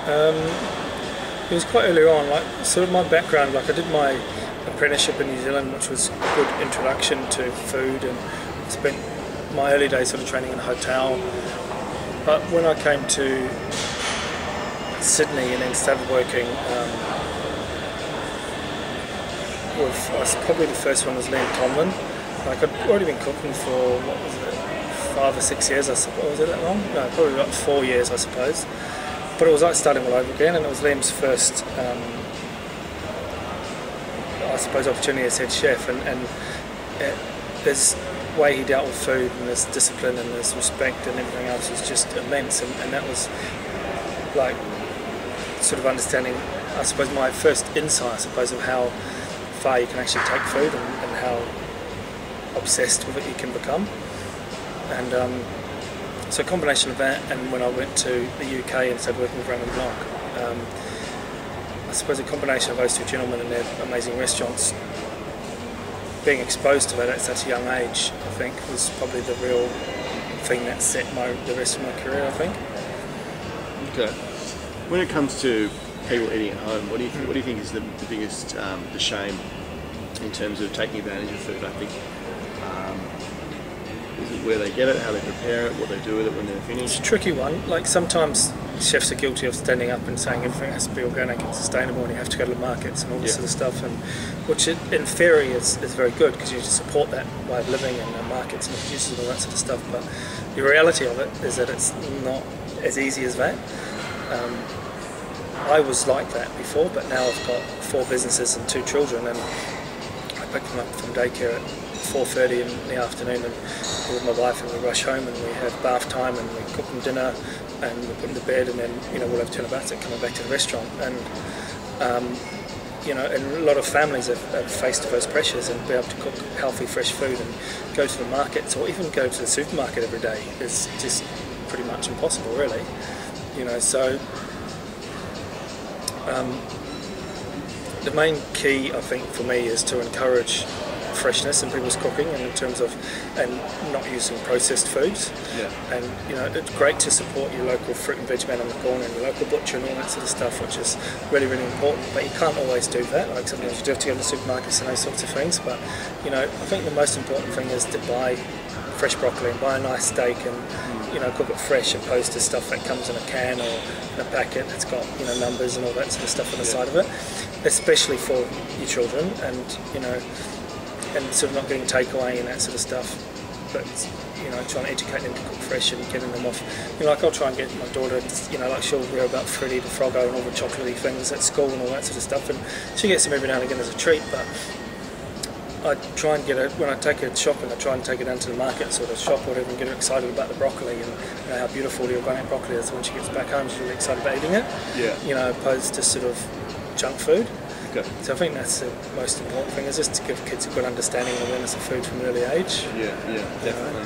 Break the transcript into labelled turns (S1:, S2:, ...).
S1: It was quite early on, like sort of my background, like I did my apprenticeship in New Zealand, which was a good introduction to food, and spent my early days sort of training in a hotel. But when I came to Sydney and then started working probably the first one was Liam Tomlin. Like I'd already been cooking for, what was it, 5 or 6 years, I suppose. Was it that long? No, probably about 4 years, I suppose. But it was like starting all over again, and it was Liam's first, I suppose, opportunity as head chef, and his way he dealt with food and his discipline and his respect and everything else was just immense, and that was like sort of understanding, I suppose, my first insight, I suppose, of how far you can actually take food and how obsessed with it you can become. And so a combination of that, and when I went to the UK and started working with Raymond Blanc, I suppose a combination of those two gentlemen and their amazing restaurants, being exposed to that at such a young age, I think, was probably the real thing that set the rest of my career, I think.
S2: Okay. When it comes to people eating at home, what do you think is the biggest the shame in terms of taking advantage of food? I think is it where they get it, how they prepare it, what they do with it when they're finished?
S1: It's a tricky one. Like sometimes chefs are guilty of standing up and saying everything has to be organic and sustainable, and you have to go to the markets and all this sort of stuff, and which in theory is very good because you support that way of living and the markets and the producers and all that sort of stuff. But the reality of it is that it's not as easy as that. I was like that before, but now I've got 4 businesses and 2 children, and I pick them up from daycare at 4:30 in the afternoon, and with my wife, and we rush home and we have bath time and we cook them dinner and we put them to bed, and then we'll have turnabout coming back to the restaurant. And and a lot of families are faced with those pressures, and be able to cook healthy, fresh food and go to the markets or even go to the supermarket every day is just pretty much impossible, really. So the main key, I think, for me is to encourage freshness in people's cooking, and in terms of not using processed foods. And it's great to support your local fruit and veg man on the corner and your local butcher and all that sort of stuff, which is really, really important. But you can't always do that. Like sometimes you do have to go to the supermarkets and those sorts of things. But I think the most important thing is to buy fresh broccoli and buy a nice steak and cook it fresh, opposed to stuff that comes in a can or in a packet that's got numbers and all that sort of stuff on the side of it, especially for your children, and and sort of not getting takeaway and that sort of stuff, but trying to educate them to cook fresh and getting them off. Like I'll try and get my daughter, like she'll read about Freddy the Froggo and all the chocolatey things at school and all that sort of stuff, and she gets them every now and again as a treat. But I try and get her, when I take her shopping, I try and take her down to the markets or the shop or whatever and get her excited about the broccoli and how beautiful the organic broccoli is. When she gets back home, she's really excited about eating it. Opposed to sort of junk food.
S2: Okay.
S1: So I think that's the most important thing, is just to give kids a good understanding and awareness of food from an early age.
S2: Yeah, definitely.